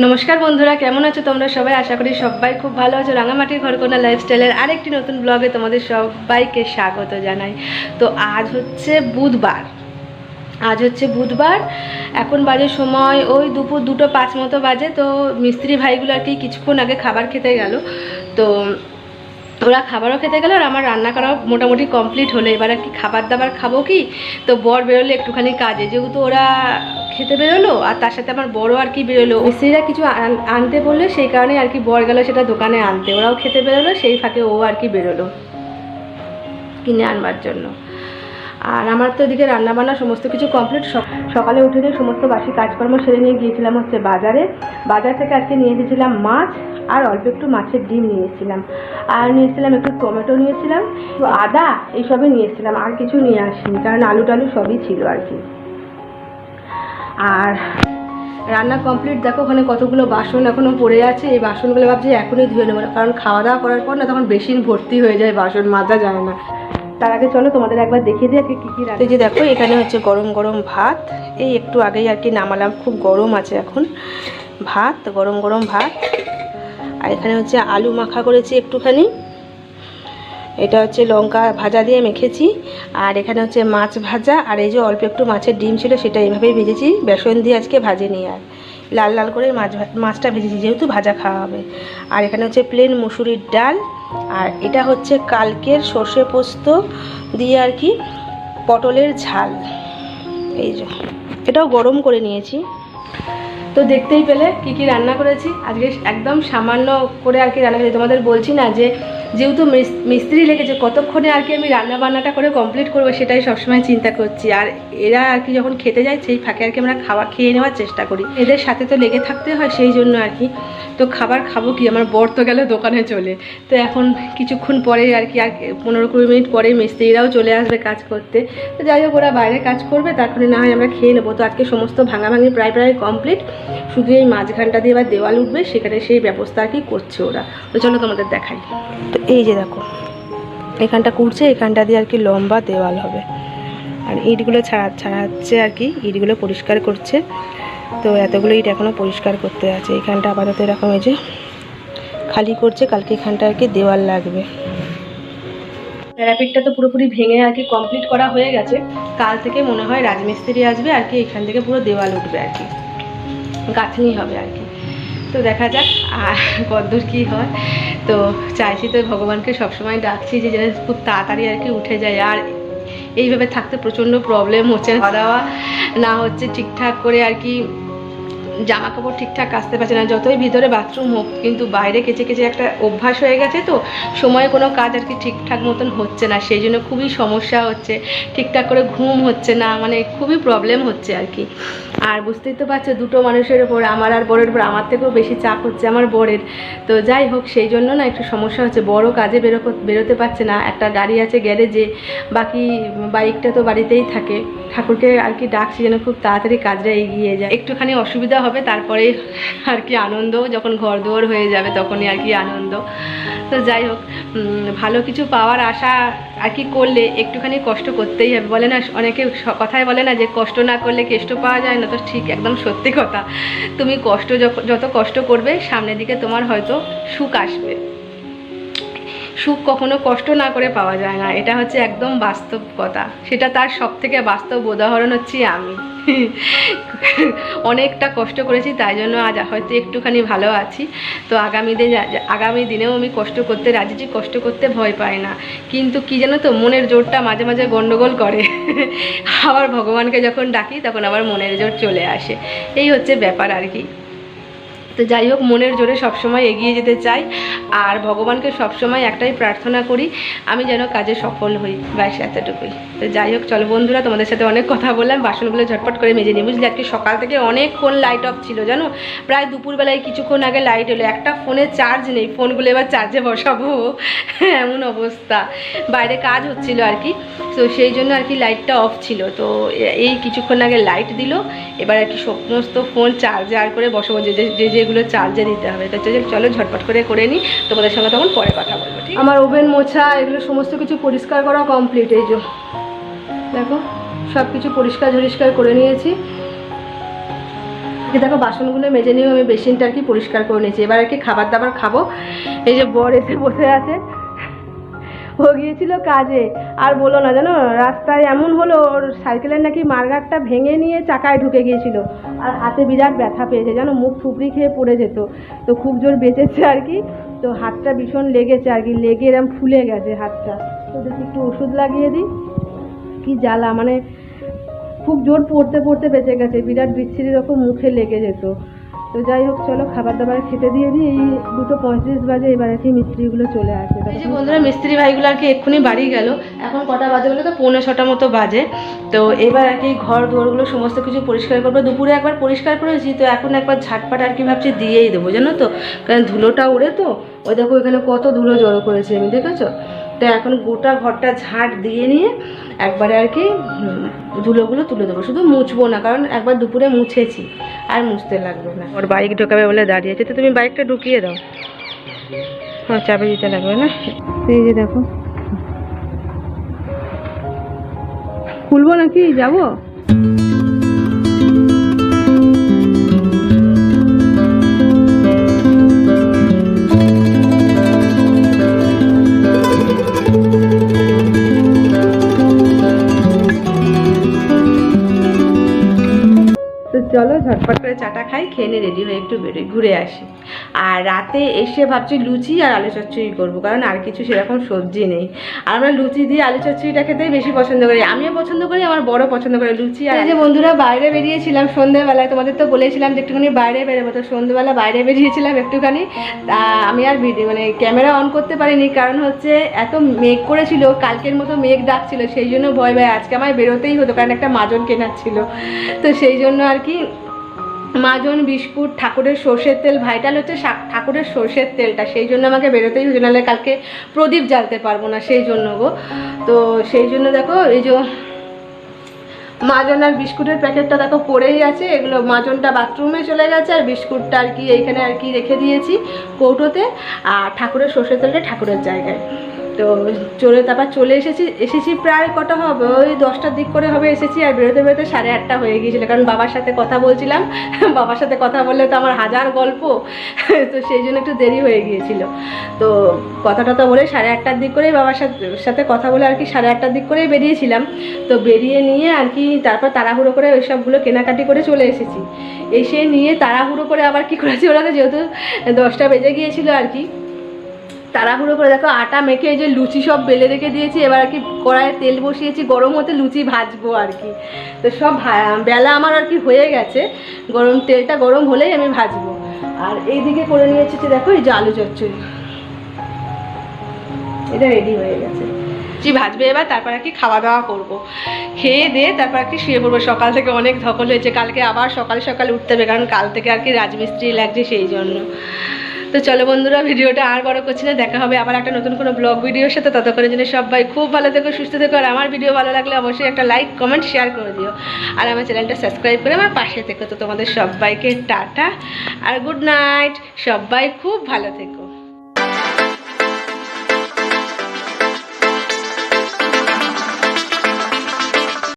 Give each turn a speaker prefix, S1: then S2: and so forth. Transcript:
S1: নমস্কার বন্ধুরা, কেমন আছো তোমরা সবাই? আশা করি সবাই খুব ভালো আছো। রাঙামাটির ঘরকন্যা লাইফস্টাইলের আরেকটি নতুন ব্লগে তোমাদের সবাইকে স্বাগত জানাই। তো আজ হচ্ছে বুধবার। এখন বাজে সময় ওই দুপুর 2:05 মতো বাজে। তো মিস্ত্রি ভাইগুলো আর কি কিছুক্ষণ আগে খাবার খেতে গেল। তো ওরা খাবারও খেতে গেল আর আমার রান্না করাও মোটামুটি কমপ্লিট হলো। এবার আর কি খাবার দাবার খাবো কি, তো বর বেরোলো একটুখানি কাজে, যেহেতু ওরা খেতে বেরোলো আর তার সাথে আমার বড়ও আর কি বেরোলো। মিস্ত্রিরা কিছু আনতে বললে সেই কারণে আর কি বর গেল সেটা দোকানে আনতে। ওরাও খেতে বেরোলো, সেই ফাঁকে ও আর কি বেরোলো কিনে আনবার জন্য। আর আমার তো এদিকে রান্নাবান্না সমস্ত কিছু কমপ্লিট। সকালে উঠে দিয়ে সমস্ত বাসি কাজকর্ম সেরে নিয়ে গিয়েছিলাম হচ্ছে বাজার থেকে আজকে নিয়ে এসেছিলাম মাছ আর অল্প একটু মাছের ডিম নিয়েছিলাম, আর নিয়েছিলাম একটু টমেটো নিয়েছিলাম, আদা এইসবই নিয়েছিলাম, আর কিছু নিয়ে আসিনি কারণ আলু টালু সবই ছিল আর কি। আর রান্না কমপ্লিট। দেখো ওখানে কতগুলো বাসন এখনও পড়ে আছে। এই বাসনগুলো ভাবছি এখনই ধুয়ে নেবো, কারণ খাওয়া দাওয়া করার পর না তখন বেসিন ভর্তি হয়ে যায়, বাসন মাজা যায় না। তার আগে চলো তোমাদের একবার দেখিয়ে দিই আজকে কী কী রান্না। এই যে দেখো এখানে হচ্ছে গরম গরম ভাত, এই একটু আগেই আর কি নামালাম, খুব গরম আছে এখন ভাত, গরম গরম ভাত। আর এখানে হচ্ছে আলু মাখা করেছি একটুখানি, এটা হচ্ছে লঙ্কা ভাজা দিয়ে মেখেছি। আর এখানে হচ্ছে মাছ ভাজা, আর এই যে অল্প একটু মাছের ডিম ছিল সেটা এইভাবেই ভেজেছি, বেসন দিয়ে আজকে ভাজিনি, আর লাল লাল করে মাছটা ভেজেছি যেহেতু ভাজা খাওয়া হবে। আর এখানে হচ্ছে প্লেন মুসুরির ডাল, আর এটা হচ্ছে কালকের সর্ষে পোস্ত দিয়ে আর কি পটলের ঝাল। এই যে এটাও গরম করে নিয়েছি। তো দেখতেই পেলে কি কি রান্না করেছি আজকে, একদম সামান্য করে আর কি রান্না করেছি। তোমাদের বলছি না যে যেহেতু মিস্ত্রি লেগেছে কতক্ষণে আর কি আমি রান্না বান্নাটা করে কমপ্লিট করবো, সেটাই সবসময় চিন্তা করছি। আর এরা আর কি যখন খেতে যায় সেই ফাঁকে আর কি আমরা খেয়ে নেওয়ার চেষ্টা করি, এদের সাথে তো লেগে থাকতে হয় সেই জন্য আর কি। তো খাবার খাবো কি, আমার বর তো গেল দোকানে চলে। তো এখন কিছুক্ষণ পরে আর কি, আর 15-20 মিনিট পরে মিস্ত্রিরাও চলে আসবে কাজ করতে। তো যাই হোক ওরা বাইরে কাজ করবে, তারপরে না হয় আমরা খেয়ে নেবো। তো আজকে সমস্ত ভাঙাভাঙি প্রায় কমপ্লিট, শুধু এই মাঝখানটা দিয়ে এবার দেওয়াল উঠবে, সেখানে সেই ব্যবস্থা আর কি করছে ওরা। তো চলো তোমাদের দেখাই। তো এই যে দেখো এখানটা করছে, এখানটা দিয়ে আর কি লম্বা দেওয়াল হবে। আর ইটগুলো ছাড়াচ্ছে আর কি, ইটগুলো পরিষ্কার করছে। তো এতগুলো ইট এখনও পরিষ্কার করতে আছে। এখানটা আপাতত এরকম এই যে খালি করছে, কালকে এখানটা আর কি দেওয়াল লাগবে। প্যারাপিটটা তো পুরোপুরি ভেঙে আর কি কমপ্লিট করা হয়ে গেছে। কাল থেকে মনে হয় রাজমিস্ত্রি আসবে আর কি, এখান থেকে পুরো দেওয়াল উঠবে আর কি, গাঁথনি হবে আর কি। তো দেখা যাক আর কতদূর কী হয়। তো চাইছি তো ভগবানকে সবসময় ডাকছি যে যেন খুব তাড়াতাড়ি আর কি উঠে যায়। আর এইভাবে থাকতে প্রচণ্ড প্রবলেম হচ্ছে, খাওয়া দাওয়া না হচ্ছে ঠিকঠাক করে আর কি, জামা কাপড় ঠিকঠাক কাচতে পারছে না, যতই ভিতরে বাথরুম হোক কিন্তু বাইরে কেচে কেচে একটা অভ্যাস হয়ে গেছে। তো সময়ে কোনো কাজ আর কি ঠিকঠাক মতন হচ্ছে না, সেই জন্য খুবই সমস্যা হচ্ছে, ঠিকঠাক করে ঘুম হচ্ছে না, মানে খুবই প্রবলেম হচ্ছে আর কি। আর বুঝতেই তো পারছো দুটো মানুষের ওপর, আমার আর বরের উপর, আমার থেকেও বেশি চাপ হচ্ছে আমার বরের। তো যাই হোক সেই জন্য না একটু সমস্যা হচ্ছে, বড় কাজে বেরোতে পারছে না। একটা গাড়ি আছে গ্যারেজে, বাকি বাইকটা তো বাড়িতেই থাকে। ঠাকুরকে আর কি ডাকছি যেন খুব তাড়াতাড়ি কাজটা এগিয়ে যায়। একটুখানি অসুবিধা হবে, তারপরে আর কি আনন্দ, যখন ঘর দুয়ার হয়ে যাবে তখনই আর কি আনন্দ। তো যাই হোক ভালো কিছু পাওয়ার আশা আর কি করলে একটুখানি কষ্ট করতেই হবে। বলে না অনেকে, কথায় বলে না যে কষ্ট না করলে কেষ্ট পাওয়া যায় না, তো ঠিক একদম সত্যি কথা। তুমি যত কষ্ট করবে সামনের দিকে তোমার হয়তো সুখ আসবে। সুখ কখনো কষ্ট না করে পাওয়া যায় না, এটা হচ্ছে একদম বাস্তব কথা। সেটা তার সব থেকে বাস্তব উদাহরণ হচ্ছি আমি। অনেকটা কষ্ট করেছি, তাই জন্য আজ হয়তো একটুখানি ভালো আছি। তো আগামী দিনেও আমি কষ্ট করতে রাজি, কষ্ট করতে ভয় পাই না। কিন্তু কি জানো তো, মনের জোরটা মাঝে মাঝে গন্ডগোল করে। আবার ভগবানকে যখন ডাকি তখন আবার মনের জোর চলে আসে, এই হচ্ছে ব্যাপার আর কি। তো যাই হোক মনের জোরে সবসময় এগিয়ে যেতে চাই, আর ভগবানকে সবসময় একটাই প্রার্থনা করি আমি যেন কাজে সফল হই, ব্যাস এতটুকুই। তো যাই হোক চলো বন্ধুরা, তোমাদের সাথে অনেক কথা বললাম, বাসনগুলো ঝটপট করে মেজে নিই। বুঝলি আজকে সকাল থেকে অনেকক্ষণ লাইট অফ ছিল জানো, প্রায় দুপুরবেলায় কিছুক্ষণ আগে লাইট এলো। একটা ফোনে চার্জ নেই, ফোনগুলো এবার চার্জে বসাবো এমন অবস্থা। বাইরে কাজ হচ্ছিল আর কি, তো সেই জন্য আর কি লাইটটা অফ ছিল। তো এই কিছুক্ষণ আগে লাইট দিল, এবার আর কি সমস্ত ফোন চার্জার করে বসাবো, যেগুলো চার্জে দিতে হবে। তো চলো ঝটপট করে নিই, তোমাদের সঙ্গে তখন পরে কথা বলবো। ঠিক, আমার ওভেন মোছা এগুলো সমস্ত কিছু পরিষ্কার করা কমপ্লিট। এই যে দেখো সব কিছু পরিষ্কার করে নিয়েছি। এদিকে দেখো বাসনগুলো মেজে নিয়েও আমি বেসিনটা আর কি পরিষ্কার করে নিয়েছি। এবার আর কি খাবার দাবার খাবো। এই যে বর এসে বসে আছে, ও গিয়েছিল কাজে। আর বলো না, জানো রাস্তায় এমন হলো, ওর সাইকেলের নাকি মার্গারটা ভেঙে নিয়ে চাকায় ঢুকে গিয়েছিল, আর হাতে বিরাট ব্যথা পেয়েছে, জানো মুখ থুবড়ি খেয়ে পড়ে যেত। তো খুব জোর বেঁচেছে আর কি। তো হাতটা ভীষণ লেগেছে আর কি, লেগে এরম ফুলে গেছে হাতটা। তো দেখি একটু ওষুধ লাগিয়ে দিই। কি জ্বালা, মানে খুব জোর পড়তে পড়তে বেঁচে গেছে, বিরাট বিচ্ছিরি রকম মুখে লেগে যেত। তো যাই হোক, চলো খাবার দাবার খেতে দিয়ে দিই। এই 2:35 বাজে, এবার আর কি মিস্ত্রিগুলো চলে আসে। এই যে বন্ধুরা, মিস্ত্রি ভাইগুলো আর কি এক্ষুনি বাড়ি গেল। এখন কটা বাজে বলে তো 5:45 মতো বাজে। তো এবার আর কি ঘর দুয়ারগুলো সমস্ত কিছু পরিষ্কার করবো। দুপুরে একবার পরিষ্কার করেছি, তো এখন একবার ঝাটপাট আর কি ভাবছি দিয়েই দেবো, জানো তো, কারণ ধুলোটা উড়ে তো। ওই দেখো এখানে কত ধুলো জড়ো করেছে আমি, দেখেছো? তো এখন গোটা ঘরটা ঝাঁট দিয়ে নিয়ে একবারে আর কি ধুলোগুলো তুলে দেবো। শুধু মুছবো না, কারণ একবার দুপুরে মুছেছি, আর মুছতে লাগবে না। ওর বাইক ঢোকাবে বলে দাঁড়িয়েছে, তো তুমি বাইকটা ঢুকিয়ে দাও। হ্যাঁ, চাবি দিতে লাগবে না। এই যে দেখো, খুলবো নাকি যাবো? চলো ঝটপট করে চাটা খাই, খেয়ে নিয়ে রেডি হয়ে একটু বেরোই, ঘুরে আসি। আর রাতে এসে ভাবছি লুচি আর আলু চচ্চড়ি করবো, কারণ আর কিছু সেরকম সবজি নেই। আর আমরা লুচি দিয়ে আলু চচ্চড়িটা খেতেই বেশি পছন্দ করি। আমিও পছন্দ করি, আমার বড় পছন্দ করে লুচি। আর এই যে বন্ধুরা, বাইরে বেরিয়েছিলাম সন্ধ্যেবেলায়, তোমাদের তো বলেছিলাম যে একটুখানি বাইরে বেরোবো। তো সন্ধ্যেবেলা বাইরে বেরিয়েছিলাম একটুখানি। আমি আর মানে ক্যামেরা অন করতে পারিনি, কারণ হচ্ছে এত মেঘ করেছিল, কালকের মতো মেঘ ডাকছিল, সেই জন্য ভয় আজকে আমায় বেরোতেই হতো, কারণ একটা মাজন কেনার ছিল। তো সেই জন্য আর কি মাজন, বিস্কুট, ঠাকুরের সর্ষের তেল, ভাইটাল হচ্ছে ঠাকুরের সর্ষের তেলটা, সেই জন্য আমাকে বেরোতেই হচ্ছে, নাহলে কালকে প্রদীপ জ্বালতে পারবো না, সেই জন্য গো। তো সেই জন্য দেখো এই যে মাজন আর বিস্কুটের প্যাকেটটা দেখো পড়েই আছে। এগুলো মাজনটা বাথরুমে চলে গেছে, আর বিস্কুটটা আর কি এইখানে আর কি রেখে দিয়েছি কৌটোতে, আর ঠাকুরের সর্ষের তেলটা ঠাকুরের জায়গায়। তো তারপর চলে এসেছি প্রায় কটা হবে, ওই 10টার দিক করে হবে এসেছি। আর বেরোতে বেরোতে 8:30 হয়ে গিয়েছিলো, কারণ বাবার সাথে কথা বলছিলাম। বাবার সাথে কথা বললে তো আমার হাজার গল্প, তো সেই জন্য একটু দেরি হয়ে গিয়েছিল। তো কথাটা তো বলে 8:30 দিক করেই বাবার সাথে কথা বলে আর কি 8:30 দিক করেই বেরিয়েছিলাম। তো বেরিয়ে নিয়ে আর কি তারপর তাড়াহুড়ো করে ওই সবগুলো কেনাকাটি করে চলে এসেছি। এসে নিয়ে তাড়াহুড়ো করে আবার কি করেছি, ওরা যেহেতু 10টা বেজে গিয়েছিলো আর কি, তাড়াহুড়ো করে দেখো আটা মেখে এই যে লুচি সব বেলে রেখে দিয়েছি। এবার আর কি কড়াইয়ে তেল বসিয়েছি, গরম হতে লুচি ভাজবো আর কি। তো সব বেলা আমার আর কি হয়ে গেছে, তেলটা গরম হলেই আমি ভাজবো। আর এইদিকে করে নিয়েছি যে দেখো এই যে আলু চচ্চড়ি, এটা রেডি হয়ে গেছে। লুচি ভাজবে এবার, তারপর আর কি খাওয়া দাওয়া করবো। খেয়ে দিয়ে তারপর আর কি শুয়ে পড়বো। সকাল থেকে অনেক ধকল হয়েছে, কালকে আবার সকাল সকাল উঠতে হবে, কারণ কাল থেকে আর কি রাজমিস্ত্রি লাগছে, সেই জন্য। তো চলো বন্ধুরা, ভিডিওটা আর বড় করছি না, দেখা হবে আবার একটা নতুন কোনো ব্লগ ভিডিওর সাথে। ততক্ষণের জন্য সবাই খুব ভালো থেকো, সুস্থ থেকো। আর আমার ভিডিও ভালো লাগলে অবশ্যই একটা লাইক, কমেন্ট, শেয়ার করে দিও। আর আমার চ্যানেলটা সাবস্ক্রাইব করে আমার পাশে থেকো। তো তোমাদের সবাইকে টাটা আর গুড নাইট, সবাই খুব ভালো থেকো।